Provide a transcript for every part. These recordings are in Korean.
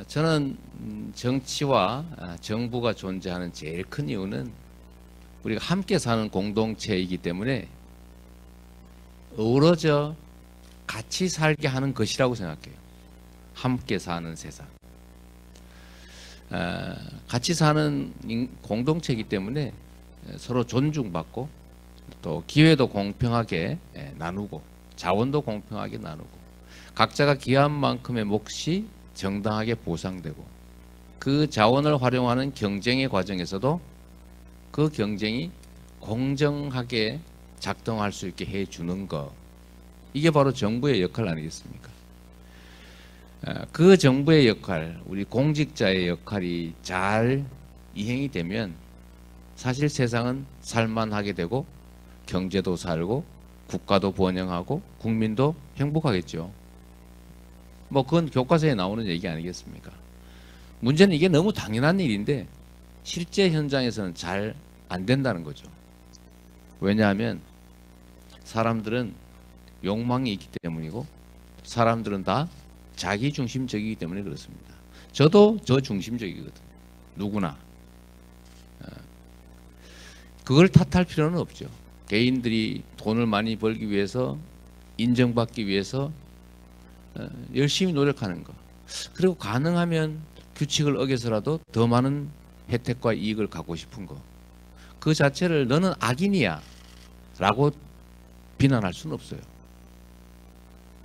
저는 정치와 정부가 존재하는 제일 큰 이유는 우리가 함께 사는 공동체이기 때문에 어우러져 같이 살게 하는 것이라고 생각해요. 함께 사는 세상. 같이 사는 공동체이기 때문에 서로 존중받고 또 기회도 공평하게 나누고 자원도 공평하게 나누고 각자가 기여한 만큼의 몫이 정당하게 보상되고 그 자원을 활용하는 경쟁의 과정에서도 그 경쟁이 공정하게 작동할 수 있게 해주는 것, 이게 바로 정부의 역할 아니겠습니까? 그 정부의 역할, 우리 공직자의 역할이 잘 이행이 되면 사실 세상은 살만하게 되고 경제도 살고 국가도 번영하고 국민도 행복하겠죠. 뭐 그건 교과서에 나오는 얘기 아니겠습니까? 문제는 이게 너무 당연한 일인데 실제 현장에서는 잘 안 된다는 거죠. 왜냐하면 사람들은 욕망이 있기 때문이고 사람들은 다 자기중심적이기 때문에 그렇습니다. 저도 저 중심적이거든요. 누구나. 그걸 탓할 필요는 없죠. 개인들이 돈을 많이 벌기 위해서 인정받기 위해서 열심히 노력하는 거. 그리고 가능하면 규칙을 어겨서라도 더 많은 혜택과 이익을 갖고 싶은 거. 그 자체를 너는 악인이야 라고 비난할 수는 없어요.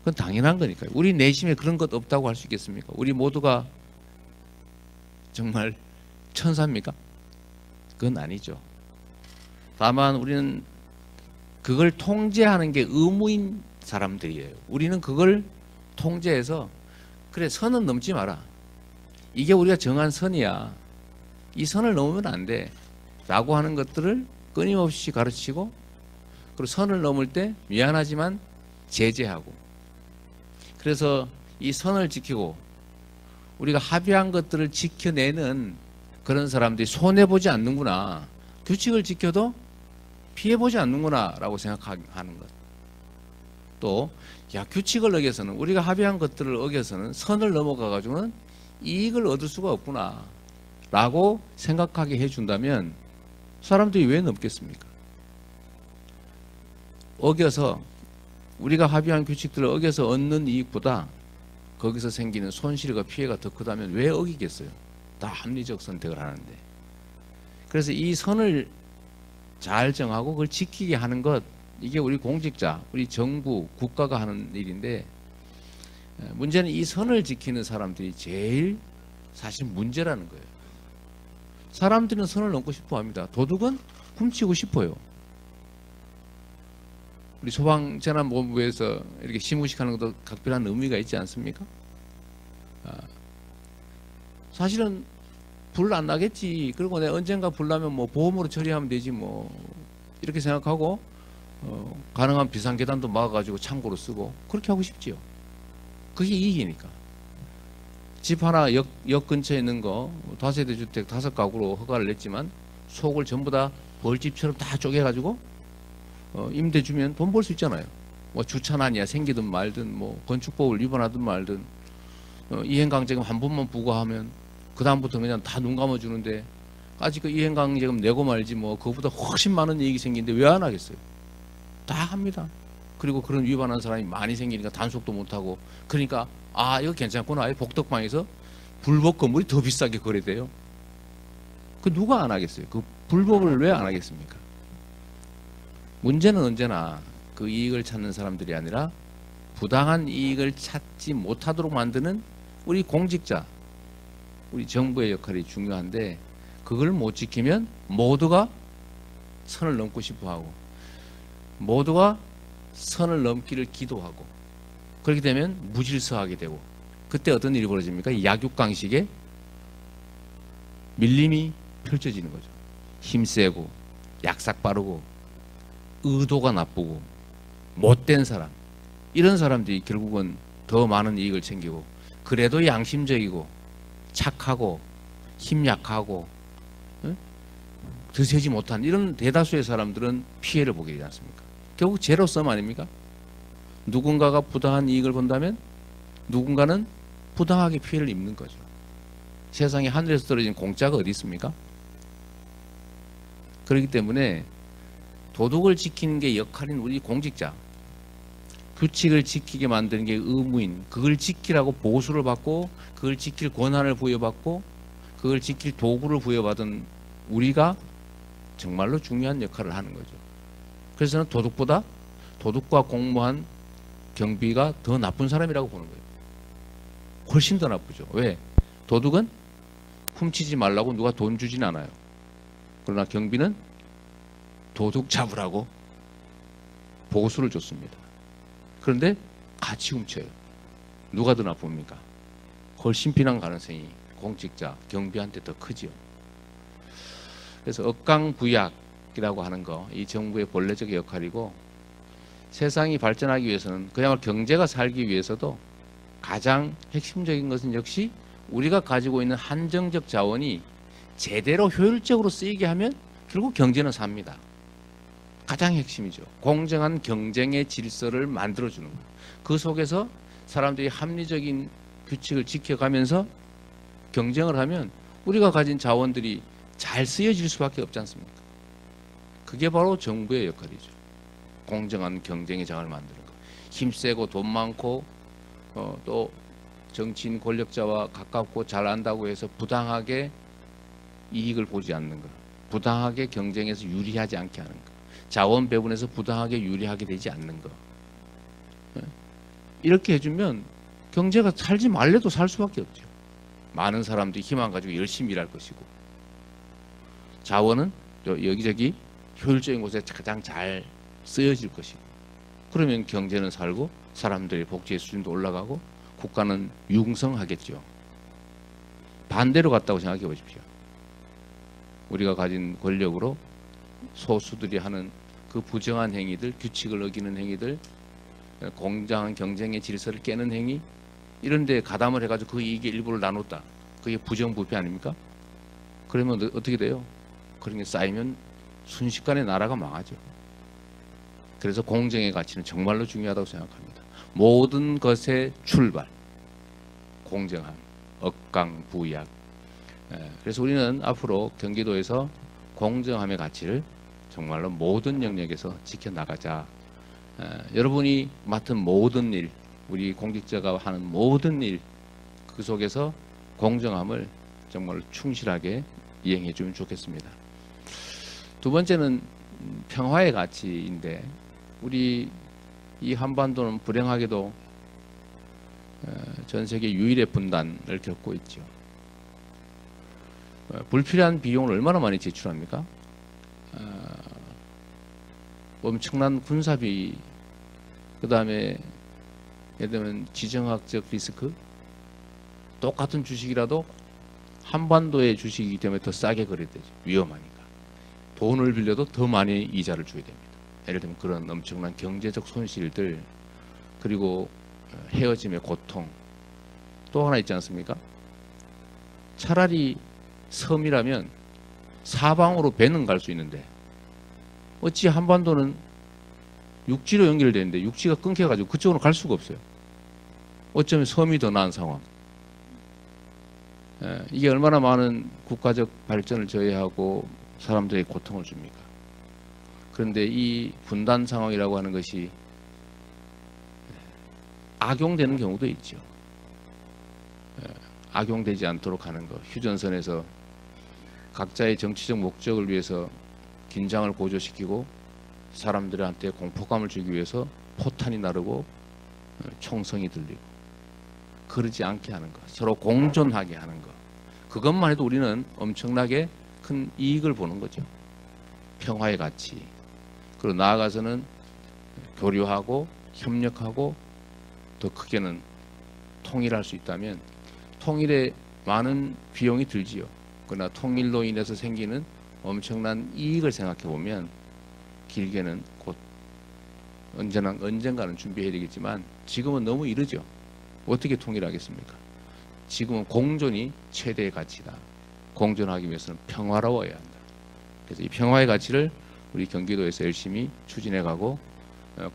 그건 당연한 거니까요. 우리 내심에 그런 것 없다고 할 수 있겠습니까? 우리 모두가 정말 천사입니까? 그건 아니죠. 다만 우리는 그걸 통제하는 게 의무인 사람들이에요. 우리는 그걸 통제해서 그래, 선은 넘지 마라. 이게 우리가 정한 선이야. 이 선을 넘으면 안 돼. 라고 하는 것들을 끊임없이 가르치고 그리고 선을 넘을 때 미안하지만 제재하고 그래서 이 선을 지키고 우리가 합의한 것들을 지켜내는 그런 사람들이 손해보지 않는구나. 규칙을 지켜도 피해보지 않는구나 라고 생각하는 것. 또 야, 규칙을 어겨서는 우리가 합의한 것들을 어겨서는 선을 넘어가 가지고는 이익을 얻을 수가 없구나 라고 생각하게 해준다면 사람들이 왜 넘겠습니까? 어겨서 우리가 합의한 규칙들을 어겨서 얻는 이익보다 거기서 생기는 손실과 피해가 더 크다면 왜 어기겠어요? 다 합리적 선택을 하는데. 그래서 이 선을 잘 정하고 그걸 지키게 하는 것, 이게 우리 공직자, 우리 정부, 국가가 하는 일인데 문제는 이 선을 지키는 사람들이 제일 사실 문제라는 거예요. 사람들은 선을 넘고 싶어 합니다. 도둑은 훔치고 싶어요. 우리 소방재난본부에서 이렇게 시무식하는 것도 각별한 의미가 있지 않습니까? 사실은 불 안 나겠지. 그리고 내가 언젠가 불 나면 뭐 보험으로 처리하면 되지 뭐 이렇게 생각하고 가능한 비상계단도 막아가지고 창고로 쓰고 그렇게 하고 싶지요. 그게 이익이니까. 집 하나 역 근처에 있는 거 다세대 주택 5가구로 허가를 냈지만 속을 전부 다 벌집처럼 다 쪼개가지고 임대 주면 돈 벌 수 있잖아요. 뭐 주차난이야 생기든 말든 뭐 건축법을 위반하든 말든 이행강제금 한 번만 부과하면 그 다음부터 그냥 다 눈 감아주는데 아직 그 이행강제금 내고 말지 뭐 그거보다 훨씬 많은 이익이 생기는데 왜 안 하겠어요? 다 합니다. 그리고 그런 위반한 사람이 많이 생기니까 단속도 못하고 그러니까 아 이거 괜찮구나. 복덕방에서 불법 건물이 더 비싸게 거래돼요. 그 누가 안 하겠어요? 그 불법을 왜 안 하겠습니까? 문제는 언제나 그 이익을 찾는 사람들이 아니라 부당한 이익을 찾지 못하도록 만드는 우리 공직자, 우리 정부의 역할이 중요한데 그걸 못 지키면 모두가 선을 넘고 싶어하고 모두가 선을 넘기를 기도하고 그렇게 되면 무질서하게 되고 그때 어떤 일이 벌어집니까? 약육강식에 밀림이 펼쳐지는 거죠. 힘세고 약삭 빠르고 의도가 나쁘고 못된 사람, 이런 사람들이 결국은 더 많은 이익을 챙기고 그래도 양심적이고 착하고 힘 약하고 드세지 못한 이런 대다수의 사람들은 피해를 보게 되지 않습니까? 결국 제로섬 아닙니까? 누군가가 부당한 이익을 본다면 누군가는 부당하게 피해를 입는 거죠. 세상에 하늘에서 떨어진 공짜가 어디 있습니까? 그렇기 때문에 도덕을 지키는 게 역할인 우리 공직자, 규칙을 지키게 만드는 게 의무인, 그걸 지키라고 보수를 받고 그걸 지킬 권한을 부여받고 그걸 지킬 도구를 부여받은 우리가 정말로 중요한 역할을 하는 거죠. 그래서 저는 도덕보다 도덕과 공무원 경비가 더 나쁜 사람이라고 보는 거예요. 훨씬 더 나쁘죠. 왜? 도덕은 훔치지 말라고 누가 돈 주진 않아요. 그러나 경비는 도둑 잡으라고 보수를 줬습니다. 그런데 같이 훔쳐요. 누가 더 나쁩니까? 훨씬 비난 가능성이 공직자, 경비한테 더 크지요. 그래서 억강부약이라고 하는 거, 이 정부의 본래적 역할이고, 세상이 발전하기 위해서는 그야말로 경제가 살기 위해서도 가장 핵심적인 것은 역시 우리가 가지고 있는 한정적 자원이 제대로 효율적으로 쓰이게 하면 결국 경제는 삽니다. 가장 핵심이죠. 공정한 경쟁의 질서를 만들어주는 거예요. 그 속에서 사람들이 합리적인 규칙을 지켜가면서 경쟁을 하면 우리가 가진 자원들이 잘 쓰여질 수밖에 없지 않습니까? 그게 바로 정부의 역할이죠. 공정한 경쟁의 장을 만드는 거. 힘세고 돈 많고 또 정치인 권력자와 가깝고 잘 안다고 해서 부당하게 이익을 보지 않는 거. 부당하게 경쟁에서 유리하지 않게 하는 거. 자원 배분에서 부당하게 유리하게 되지 않는 거. 이렇게 해주면 경제가 살지 말래도 살 수밖에 없죠. 많은 사람들이 희망 가지고 열심히 일할 것이고, 자원은 여기저기 효율적인 곳에 가장 잘 쓰여질 것이고, 그러면 경제는 살고 사람들의 복지의 수준도 올라가고 국가는 융성하겠죠. 반대로 갔다고 생각해 보십시오. 우리가 가진 권력으로 소수들이 하는 그 부정한 행위들, 규칙을 어기는 행위들, 공정한 경쟁의 질서를 깨는 행위, 이런 데 가담을 해가지고 그 이익의 일부를 나눴다. 그게 부정부패 아닙니까? 그러면 어떻게 돼요? 그런 게 쌓이면 순식간에 나라가 망하죠. 그래서 공정의 가치는 정말로 중요하다고 생각합니다. 모든 것의 출발, 공정함, 억강부약. 그래서 우리는 앞으로 경기도에서 공정함의 가치를 정말로 모든 영역에서 지켜나가자. 여러분이 맡은 모든 일, 우리 공직자가 하는 모든 일, 그 속에서 공정함을 정말 충실하게 이행해 주면 좋겠습니다. 두 번째는 평화의 가치인데, 우리 이 한반도는 불행하게도 전 세계 유일의 분단을 겪고 있죠. 불필요한 비용을 얼마나 많이 지출합니까? 엄청난 군사비, 그 다음에 예를 들면 지정학적 리스크, 똑같은 주식이라도 한반도의 주식이기 때문에 더 싸게 거래되죠. 위험하니까. 돈을 빌려도 더 많이 이자를 줘야 됩니다. 예를 들면 그런 엄청난 경제적 손실들, 그리고 헤어짐의 고통, 또 하나 있지 않습니까? 차라리 섬이라면 사방으로 배는 갈 수 있는데 어찌 한반도는 육지로 연결되는데 육지가 끊겨가지고 그쪽으로 갈 수가 없어요. 어쩌면 섬이 더 나은 상황. 이게 얼마나 많은 국가적 발전을 저해하고 사람들에게 고통을 줍니까? 그런데 이 분단 상황이라고 하는 것이 악용되는 경우도 있죠. 악용되지 않도록 하는 것. 휴전선에서 각자의 정치적 목적을 위해서 긴장을 고조시키고 사람들한테 공포감을 주기 위해서 포탄이 나르고 총성이 들리고, 그러지 않게 하는 것, 서로 공존하게 하는 것, 그것만 해도 우리는 엄청나게 큰 이익을 보는 거죠. 평화의 가치. 그리고 나아가서는 교류하고 협력하고, 더 크게는 통일할 수 있다면 통일에 많은 비용이 들지요. 그러나 통일로 인해서 생기는 엄청난 이익을 생각해 보면 길게는 곧 언젠가는 준비해야 되겠지만 지금은 너무 이르죠. 어떻게 통일하겠습니까? 지금은 공존이 최대의 가치다. 공존하기 위해서는 평화로워야 한다. 그래서 이 평화의 가치를 우리 경기도에서 열심히 추진해 가고,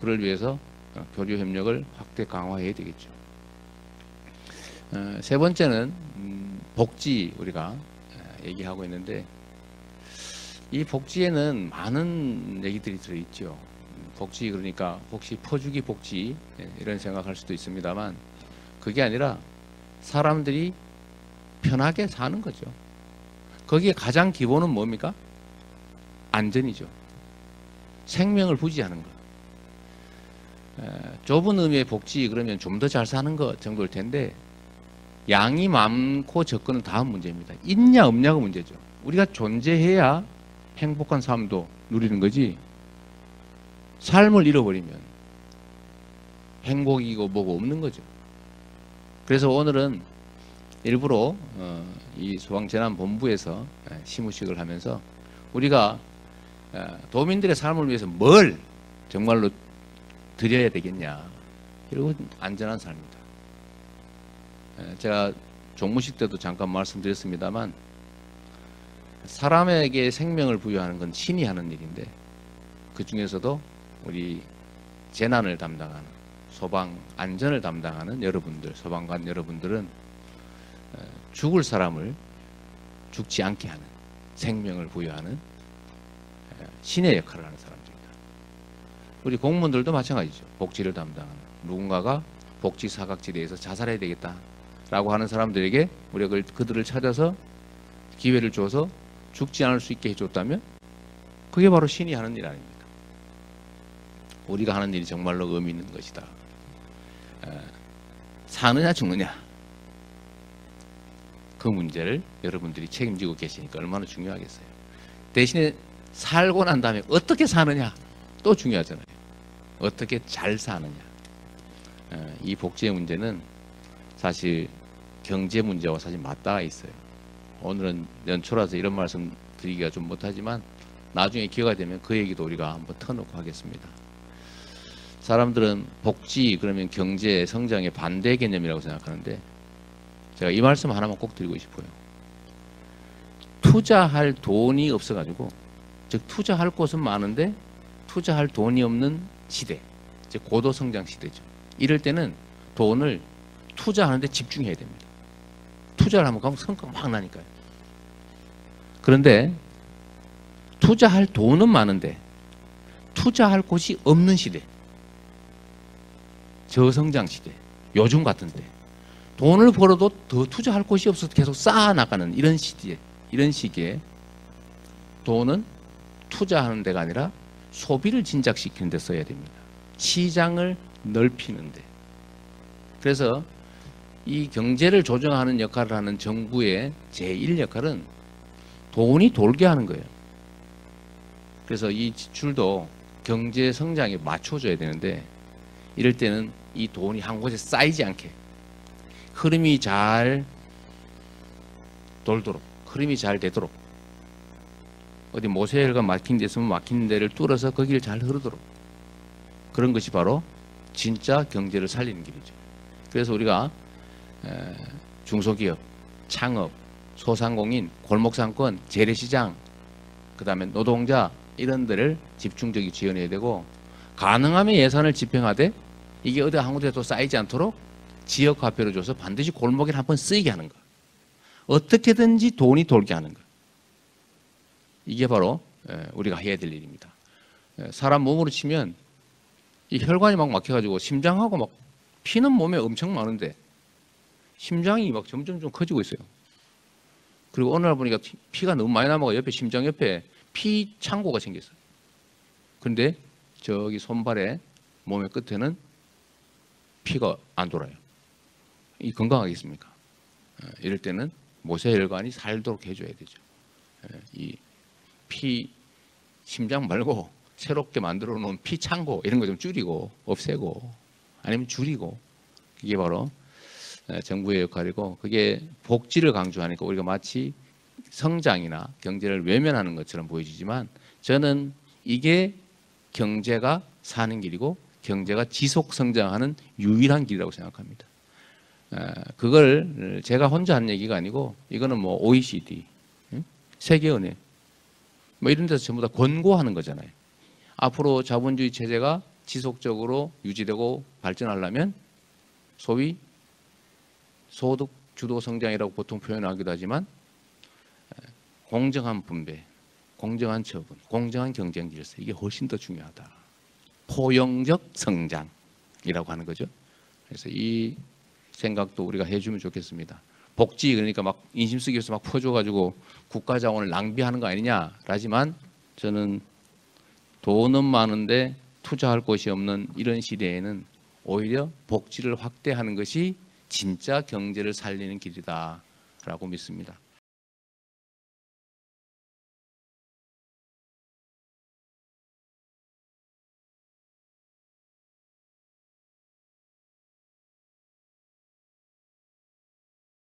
그를 위해서 교류 협력을 확대 강화해야 되겠죠. 세 번째는 복지 우리가 얘기하고 있는데 이 복지에는 많은 얘기들이 들어있죠. 복지 그러니까 혹시 퍼주기 복지 이런 생각할 수도 있습니다만 그게 아니라 사람들이 편하게 사는 거죠. 거기에 가장 기본은 뭡니까? 안전이죠. 생명을 부지하는 것. 좁은 의미의 복지 그러면 좀 더 잘 사는 것 정도일 텐데 양이 많고 적고는 다음 문제입니다. 있냐 없냐가 문제죠. 우리가 존재해야 행복한 삶도 누리는 거지 삶을 잃어버리면 행복이고 뭐고 없는 거죠. 그래서 오늘은 일부러 이 소방재난본부에서 시무식을 하면서 우리가 도민들의 삶을 위해서 뭘 정말로 드려야 되겠냐. 그리고 안전한 삶이다. 제가 종무식 때도 잠깐 말씀드렸습니다만 사람에게 생명을 부여하는 건 신이 하는 일인데 그 중에서도 우리 재난을 담당하는 소방 안전을 담당하는 여러분들 소방관 여러분들은 죽을 사람을 죽지 않게 하는 생명을 부여하는 신의 역할을 하는 사람들입니다. 우리 공무원들도 마찬가지죠. 복지를 담당하는 누군가가 복지 사각지대에서 자살해야 되겠다라고 하는 사람들에게 우리가 그들을 찾아서 기회를 줘서 죽지 않을 수 있게 해줬다면 그게 바로 신이 하는 일 아닙니까? 우리가 하는 일이 정말로 의미 있는 것이다. 사느냐 죽느냐 그 문제를 여러분들이 책임지고 계시니까 얼마나 중요하겠어요. 대신에 살고 난 다음에 어떻게 사느냐 또 중요하잖아요. 어떻게 잘 사느냐. 이 복지의 문제는 사실 경제 문제와 사실 맞닿아 있어요. 오늘은 연초라서 이런 말씀 드리기가 좀 못하지만 나중에 기회가 되면 그 얘기도 우리가 한번 터놓고 하겠습니다. 사람들은 복지 그러면 경제 성장의 반대 개념이라고 생각하는데 제가 이 말씀 하나만 꼭 드리고 싶어요. 투자할 돈이 없어가지고 즉 투자할 곳은 많은데 투자할 돈이 없는 시대, 즉 고도 성장 시대죠. 이럴 때는 돈을 투자하는 데 집중해야 됩니다. 투자를 하면 가면 성과가 막 나니까요. 그런데 투자할 돈은 많은데 투자할 곳이 없는 시대, 저성장 시대, 요즘 같은 때 돈을 벌어도 더 투자할 곳이 없어서 계속 쌓아나가는 이런 시기에 돈은 투자하는 데가 아니라 소비를 진작시키는 데 써야 됩니다. 시장을 넓히는 데. 그래서 이 경제를 조정하는 역할을 하는 정부의 제1 역할은 돈이 돌게 하는 거예요. 그래서 이 지출도 경제 성장에 맞춰줘야 되는데 이럴 때는 이 돈이 한 곳에 쌓이지 않게 흐름이 잘 돌도록 흐름이 잘 되도록 어디 모세혈관 막힌 데 있으면 막힌 데를 뚫어서 거기를 잘 흐르도록 그런 것이 바로 진짜 경제를 살리는 길이죠. 그래서 우리가 중소기업, 창업, 소상공인, 골목상권, 재래시장, 그 다음에 노동자 이런 데를 집중적으로 지원해야 되고 가능하면 예산을 집행하되 이게 어디 한 곳에 또 쌓이지 않도록 지역화폐로 줘서 반드시 골목에 한번 쓰이게 하는 거. 어떻게든지 돈이 돌게 하는 거. 이게 바로 우리가 해야 될 일입니다. 사람 몸으로 치면 이 혈관이 막 막혀가지고 심장하고 막 피는 몸에 엄청 많은데 심장이 막 점점 좀 커지고 있어요. 그리고 어느 날 보니까 피가 너무 많이 남아가 옆에 심장 옆에 피 창고가 생겼어요. 그런데 저기 손발에 몸의 끝에는 피가 안 돌아요. 이 건강하겠습니까? 이럴 때는 모세혈관이 살도록 해줘야 되죠. 이 피 심장 말고 새롭게 만들어 놓은 피 창고 이런 거 좀 줄이고 없애고 아니면 줄이고 이게 바로 정부의 역할이고 그게 복지를 강조하니까 우리가 마치 성장이나 경제를 외면하는 것처럼 보여지지만 저는 이게 경제가 사는 길이고 경제가 지속 성장하는 유일한 길이라고 생각합니다. 그걸 제가 혼자 한 얘기가 아니고 이거는 뭐 OECD, 세계은행 뭐 이런 데서 전부 다 권고하는 거잖아요. 앞으로 자본주의 체제가 지속적으로 유지되고 발전하려면 소위 소득 주도 성장이라고 보통 표현하기도 하지만 공정한 분배, 공정한 처분, 공정한 경쟁 질서 이게 훨씬 더 중요하다. 포용적 성장이라고 하는 거죠. 그래서 이 생각도 우리가 해주면 좋겠습니다. 복지 그러니까 막 인심 쓰기 위해서 막 퍼줘가지고 국가 자원을 낭비하는 거 아니냐라지만 저는 돈은 많은데 투자할 곳이 없는 이런 시대에는 오히려 복지를 확대하는 것이 진짜 경제를 살리는 길이다라고 믿습니다.